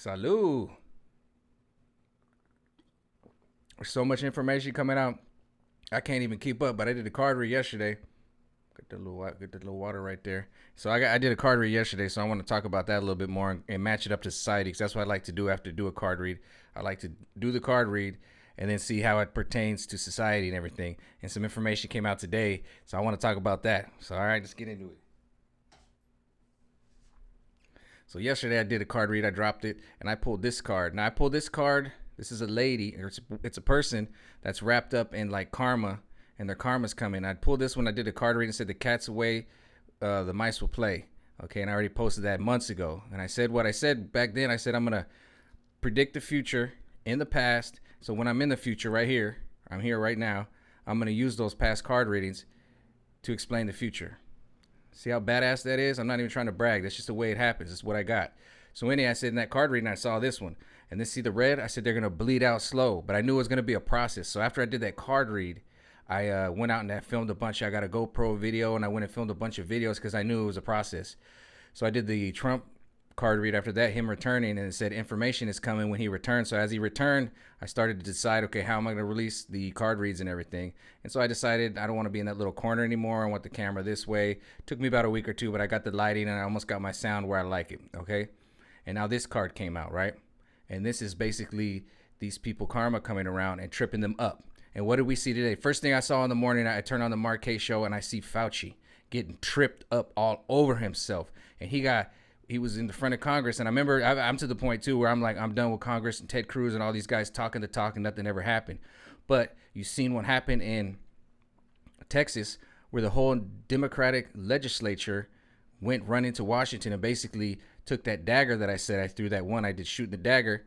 Salud. There's so much information coming out. I can't even keep up. But I did a card read yesterday. Get the little water right there. So I did a card read yesterday. So I want to talk about that a little bit more and match it up to society, because that's what I like to do after do a card read. I like to do the card read and then see how it pertains to society and everything. And some information came out today, so I want to talk about that. So all right, let's get into it. So yesterday I did a card read. I dropped it and I pulled this card. Now I pulled this card. This is a lady, or it's a person that's wrapped up in like karma, and their karma's coming. I pulled this one. I did a card read and said the cat's away, the mice will play. Okay, and I already posted that months ago. And I said what I said back then. I said I'm gonna predict the future in the past. So when I'm in the future, right here, I'm here right now. I'm gonna use those past card readings to explain the future. See how badass that is? I'm not even trying to brag. That's just the way it happens. It's what I got. So anyway, I said in that card reading, I saw this one. And then see the red? I said they're going to bleed out slow. But I knew it was going to be a process. So after I did that card read, I went out and I filmed a bunch. I got a GoPro video, and I went and filmed a bunch of videos because I knew it was a process. So I did the Trump card read after that, him returning, and it said information is coming when he returns. So as he returned, I started to decide, okay, how am I going to release the card reads and everything? And so I decided I don't want to be in that little corner anymore. I want the camera this way. Took me about a week or two, but I got the lighting and I almost got my sound where I like it, okay? And now this card came out, right? And this is basically these people karma coming around and tripping them up. And what did we see today? First thing I saw in the morning, I turned on the Mark K show and I see Fauci getting tripped up all over himself. And he was in the front of Congress. And I remember I'm to the point too where I'm like, I'm done with Congress and Ted Cruz and all these guys talking the talk and nothing ever happened. But you seen what happened in Texas, where the whole Democratic legislature went running to Washington and basically took that dagger that I said I threw, that one I did shoot the dagger.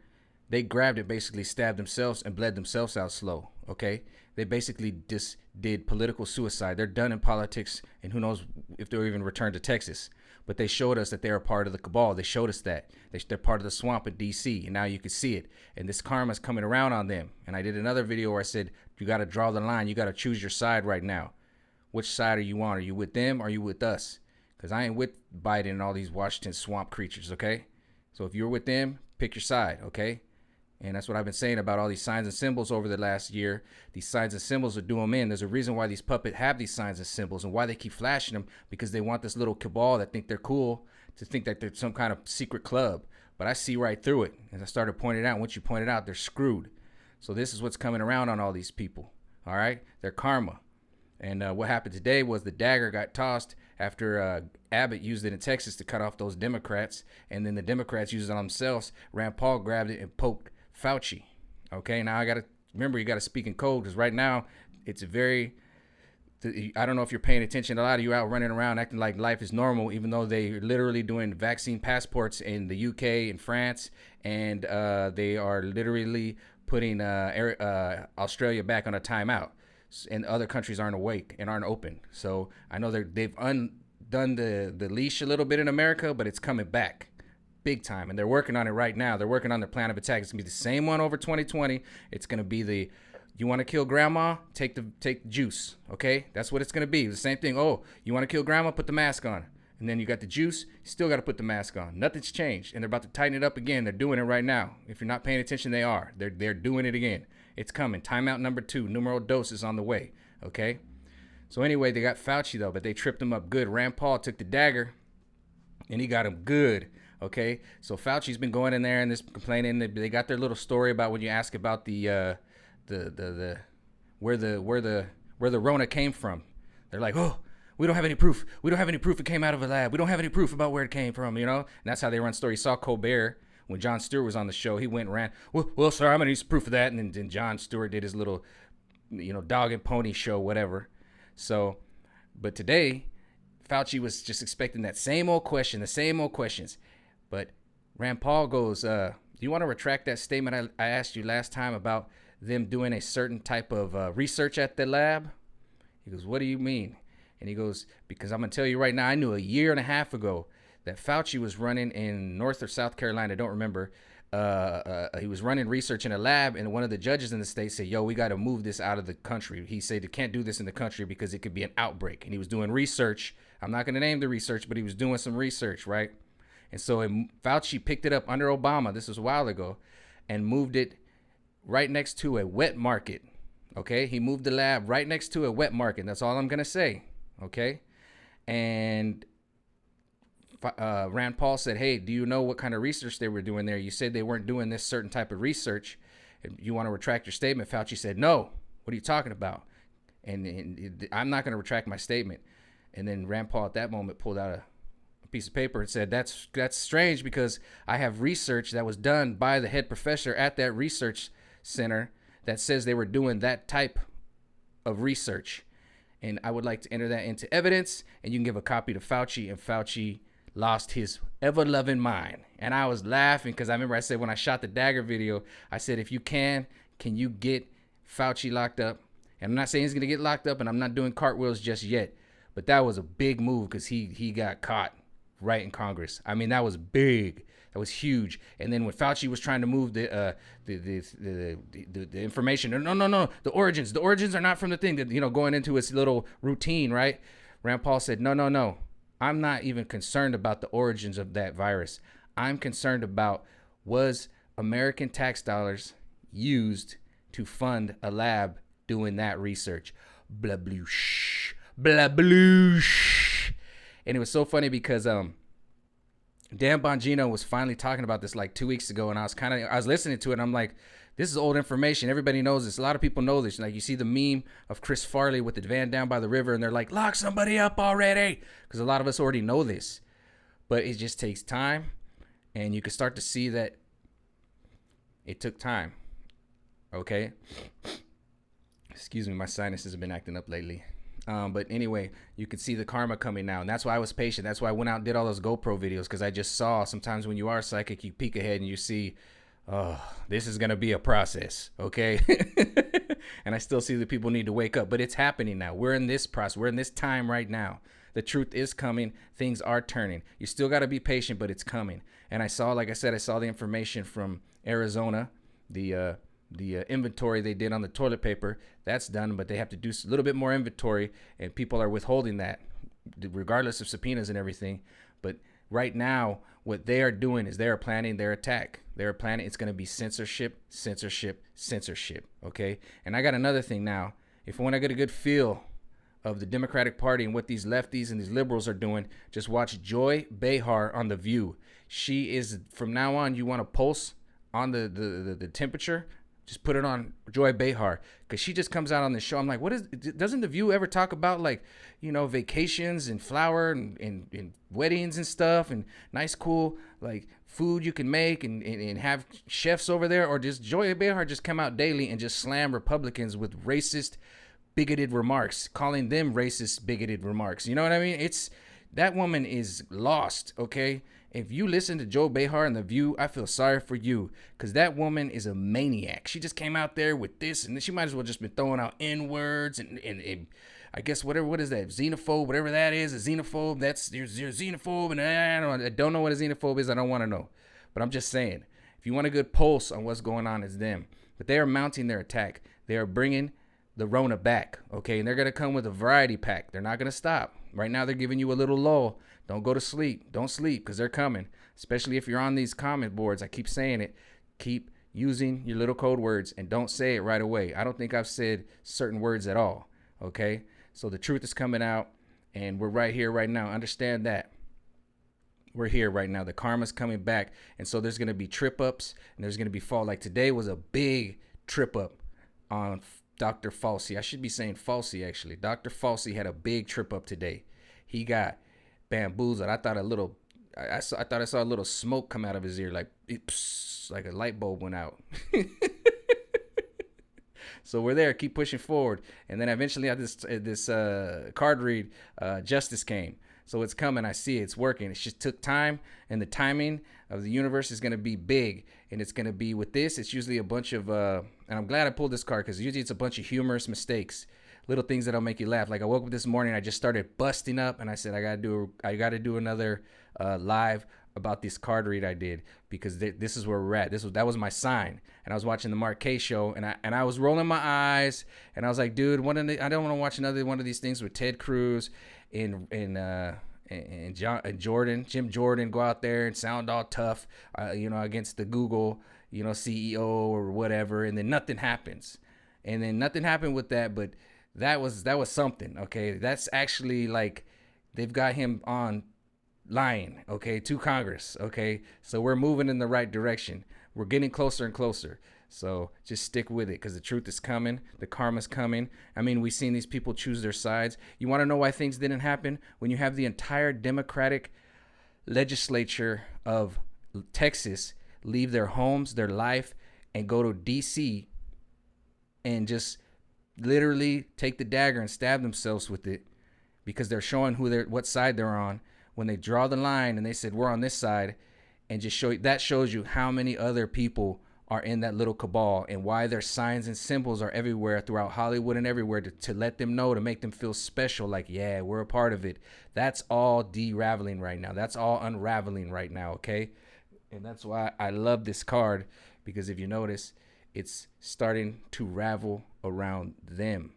They grabbed it, basically stabbed themselves and bled themselves out slow. Okay, they basically just did political suicide. They're done in politics, and who knows if they'll even return to Texas. But they showed us that they're a part of the cabal. They showed us that they're part of the swamp in DC, and now you can see it. And this karma's coming around on them. And I did another video where I said you got to draw the line. You got to choose your side right now. Which side are you on? Are you with them or are you with us? Because I ain't with Biden and all these Washington swamp creatures, okay? So if you're with them, pick your side, okay? And that's what I've been saying about all these signs and symbols over the last year. These signs and symbols are doing them in. There's a reason why these puppets have these signs and symbols and why they keep flashing them, because they want this little cabal that think they're cool to think that they're some kind of secret club. But I see right through it. As I started pointing out, once you point it out, they're screwed. So this is what's coming around on all these people, all right? Their karma. And what happened today was the dagger got tossed after Abbott used it in Texas to cut off those Democrats. And then the Democrats used it on themselves. Rand Paul grabbed it and poked Fauci. Okay, now I got to remember, you got to speak in code, because right now it's very, I don't know if you're paying attention. A lot of you out running around acting like life is normal, even though they're literally doing vaccine passports in the UK and France. And they are literally putting Australia back on a timeout. And other countries aren't awake and aren't open. So I know they've undone the leash a little bit in America, but it's coming back big time. And they're working on it right now. They're working on their plan of attack. It's going to be the same one over 2020. It's going to be you want to kill grandma? Take juice, okay? That's what it's going to be. The same thing. Oh, you want to kill grandma? Put the mask on. And then you got the juice. You still got to put the mask on. Nothing's changed. And they're about to tighten it up again. They're doing it right now. If you're not paying attention, they are. They're doing it again. It's coming. Timeout number 2. Numero dos is on the way. Okay? So anyway, they got Fauci, though, but they tripped him up good. Rand Paul took the dagger, and he got him good. Okay? So Fauci's been going in there and this complaining. They got their little story about when you ask about the where the Rona came from. They're like, oh, we don't have any proof. We don't have any proof it came out of a lab. We don't have any proof about where it came from, you know? And that's how they run stories. You saw Colbert. When Jon Stewart was on the show, he went and ran, well, sir, I'm going to need some proof of that. And then Jon Stewart did his little, dog and pony show, whatever. So, but today, Fauci was just expecting that same old question, the same old questions. But Rand Paul goes, do you want to retract that statement I asked you last time about them doing a certain type of research at the lab? He goes, what do you mean? And he goes, because I'm going to tell you right now, I knew a year and a half ago that Fauci was running in North or South Carolina, I don't remember. He was running research in a lab, and one of the judges in the state said, yo, we got to move this out of the country. He said, you can't do this in the country because it could be an outbreak. And he was doing research. I'm not going to name the research, but he was doing some research, right? And so Fauci picked it up under Obama. This was a while ago, and moved it right next to a wet market. Okay, he moved the lab right next to a wet market. That's all I'm gonna say. Okay, and Rand Paul said, "Hey, do you know what kind of research they were doing there? You said they weren't doing this certain type of research. And you want to retract your statement?" Fauci said, "No. What are you talking about?" And I'm not going to retract my statement. And then Rand Paul at that moment pulled out a piece of paper and said, "That's strange because I have research that was done by the head professor at that research center that says they were doing that type of research. And I would like to enter that into evidence, and you can give a copy to Fauci." And Fauci lost his ever-loving mind. And I was laughing because I remember I said when I shot the Dagger video, I said, if you can you get Fauci locked up? And I'm not saying he's going to get locked up, and I'm not doing cartwheels just yet. But that was a big move because he got caught right in Congress. I mean, that was big. That was huge. And then when Fauci was trying to move the information, no, the origins are not from the thing that, going into his little routine, right? Rand Paul said, no, I'm not even concerned about the origins of that virus. I'm concerned about, was American tax dollars used to fund a lab doing that research? Blah bloosh, blah bloosh. And it was so funny because Dan Bongino was finally talking about this like 2 weeks ago, and I was listening to it, and I'm like, this is old information. Everybody knows this. A lot of people know this. Like, you see the meme of Chris Farley with the van down by the river, and they're like, lock somebody up already, because a lot of us already know this. But it just takes time, and you can start to see that it took time. Okay? Excuse me, my sinuses have been acting up lately. But anyway, you can see the karma coming now. And that's why I was patient. That's why I went out and did all those GoPro videos, because I just saw sometimes when you are psychic, you peek ahead and you see, oh, this is going to be a process. Okay. And I still see that people need to wake up, but it's happening now. We're in this process. We're in this time right now. The truth is coming. Things are turning. You still got to be patient, but it's coming. And I saw, like I said, I saw the information from Arizona, the inventory they did on the toilet paper. That's done, but they have to do a little bit more inventory, and people are withholding that regardless of subpoenas and everything. But right now, what they are doing is they are planning their attack. They're planning, it's going to be censorship. Okay. And I got another thing now. If you want to get a good feel of the Democratic Party and what these lefties and these liberals are doing, just watch Joy Behar on The View. She is, from now on, you want to pulse on the temperature, just put it on Joy Behar, because she just comes out on the show. I'm like, doesn't The View ever talk about, like, vacations and flower and weddings and stuff and nice, cool, like, food you can make and have chefs over there? Or does Joy Behar just come out daily and just slam Republicans with racist, bigoted remarks, calling them racist, bigoted remarks? You know what I mean? That woman is lost, okay? If you listen to Joy Behar and The View, I feel sorry for you, because that woman is a maniac. She just came out there with this, and she might as well just been throwing out N-words and I guess what is that, xenophobe, whatever that is, a xenophobe, you're xenophobe, and I don't know what a xenophobe is. I don't want to know. But I'm just saying, if you want a good pulse on what's going on, it's them. But they are mounting their attack. They are bringing the Rona back, okay? And they're going to come with a variety pack. They're not going to stop. Right now, they're giving you a little lull. Don't go to sleep. Don't sleep, because they're coming. Especially if you're on these comment boards. I keep saying it. Keep using your little code words and don't say it right away. I don't think I've said certain words at all, okay? So the truth is coming out, and we're right here right now. Understand that. We're here right now. The karma's coming back. And so there's going to be trip ups and there's going to be fall. Like today was a big trip up on Dr. Fauci. I should be saying Fauci, actually. Dr. Fauci had a big trip up today. He got bamboozled. I thought I saw a little smoke come out of his ear, like a light bulb went out. So we're there. Keep pushing forward. And then eventually at this card read, justice came. So it's coming. I see it. It's working. It just took time, and the timing of the universe is going to be big, and it's going to be with this. It's usually a bunch of, and I'm glad I pulled this card, because usually it's a bunch of humorous mistakes, little things that'll make you laugh. Like I woke up this morning, I just started busting up, and I said I got to do another live about this card read I did, because this is where we're at. That was my sign, and I was watching the Mark K show, and I was rolling my eyes, and I was like, dude, I don't want to watch another one of these things with Ted Cruz in and Jim Jordan go out there and sound all tough, against the Google, CEO or whatever, and then nothing happens, and then nothing happened with that. But that was something. Okay, that's actually like they've got him on lying. Okay, to Congress. Okay, so we're moving in the right direction. We're getting closer and closer. So just stick with it because the truth is coming. The karma's coming. I mean, we've seen these people choose their sides. You want to know why things didn't happen? When you have the entire Democratic legislature of Texas leave their homes, their life, and go to D.C. and just literally take the dagger and stab themselves with it because they're showing what side they're on. When they draw the line and they said we're on this side, and just shows you how many other people are in that little cabal and why their signs and symbols are everywhere throughout Hollywood and everywhere to let them know, to make them feel special, like, yeah, we're a part of it. That's all de-raveling right now. That's all unraveling right now, okay? And that's why I love this card, because if you notice, it's starting to ravel around them.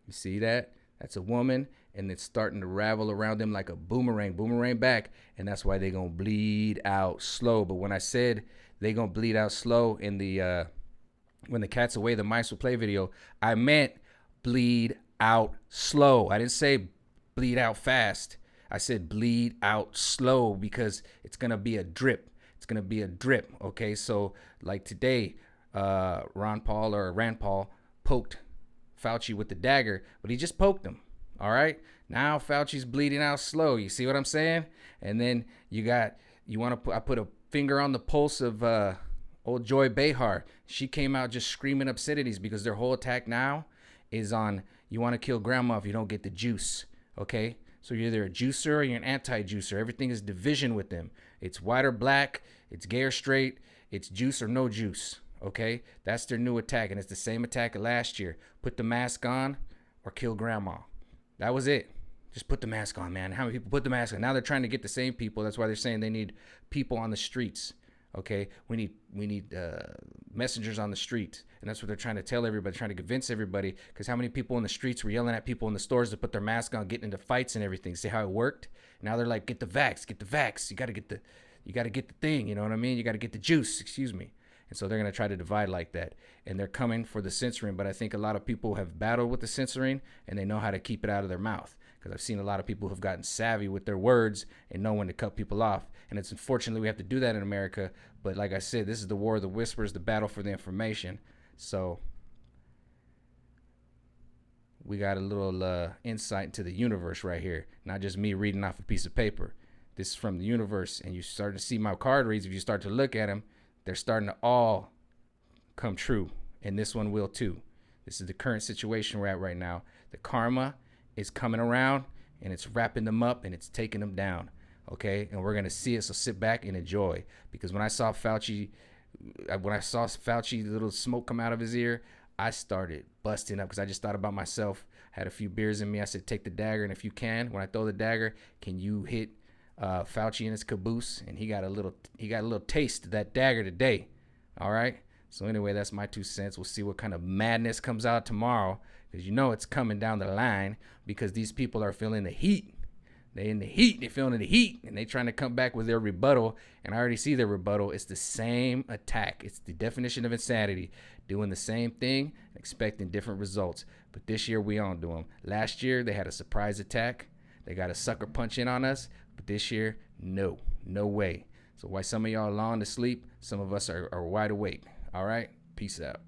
You see that? That's a woman, and it's starting to ravel around them like a boomerang back, and that's why they're going to bleed out slow. But when I said they're going to bleed out slow in the when the cat's away, the mice will play video, I meant bleed out slow. I didn't say bleed out fast. I said bleed out slow because it's going to be a drip. It's going to be a drip, okay? So like today, Rand Paul poked Fauci with the dagger, but he just poked him. All right. Now Fauci's bleeding out slow. You see what I'm saying? And then I put a finger on the pulse of old Joy Behar. She came out just screaming obscenities because their whole attack now is on, you want to kill grandma if you don't get the juice. Okay. So you're either a juicer or you're an anti-juicer. Everything is division with them. It's white or black. It's gay or straight. It's juice or no juice. Okay. That's their new attack. And it's the same attack of last year. Put the mask on or kill grandma. That was it. Just put the mask on, man. How many people put the mask on? Now they're trying to get the same people. That's why they're saying they need people on the streets. Okay, we need messengers on the street, and that's what they're trying to tell everybody, trying to convince everybody. Because how many people in the streets were yelling at people in the stores to put their mask on, getting into fights and everything? See how it worked? Now they're like, get the vax, get the vax. You got to get the thing. You know what I mean? You got to get the juice. Excuse me. And so they're going to try to divide like that. And they're coming for the censoring. But I think a lot of people have battled with the censoring, and they know how to keep it out of their mouth. Because I've seen a lot of people who have gotten savvy with their words and know when to cut people off. And it's unfortunately we have to do that in America. But like I said, this is the war of the whispers, the battle for the information. So we got a little insight into the universe right here. Not just me reading off a piece of paper. This is from the universe. And you start to see my card reads. If you start to look at them, they're starting to all come true. And this one will too. This is the current situation we're at right now. The karma is coming around, and it's wrapping them up, and it's taking them down. Okay, and we're gonna see it. So sit back and enjoy. Because when I saw Fauci, little smoke come out of his ear, I started busting up because I just thought about myself. Had a few beers in me. I said, take the dagger, and if you can, when I throw the dagger, can you hit Fauci in his caboose? And he got a little taste of that dagger today. All right. So anyway, that's my 2 cents. We'll see what kind of madness comes out tomorrow, because you know it's coming down the line, because these people are feeling the heat. They're in the heat. They're feeling the heat, and they're trying to come back with their rebuttal. And I already see their rebuttal. It's the same attack. It's the definition of insanity. Doing the same thing, expecting different results. But this year we on to them. Last year they had a surprise attack. They got a sucker punch in on us. But this year, no way. So while some of y'all are long to sleep, some of us are wide awake. All right, peace out.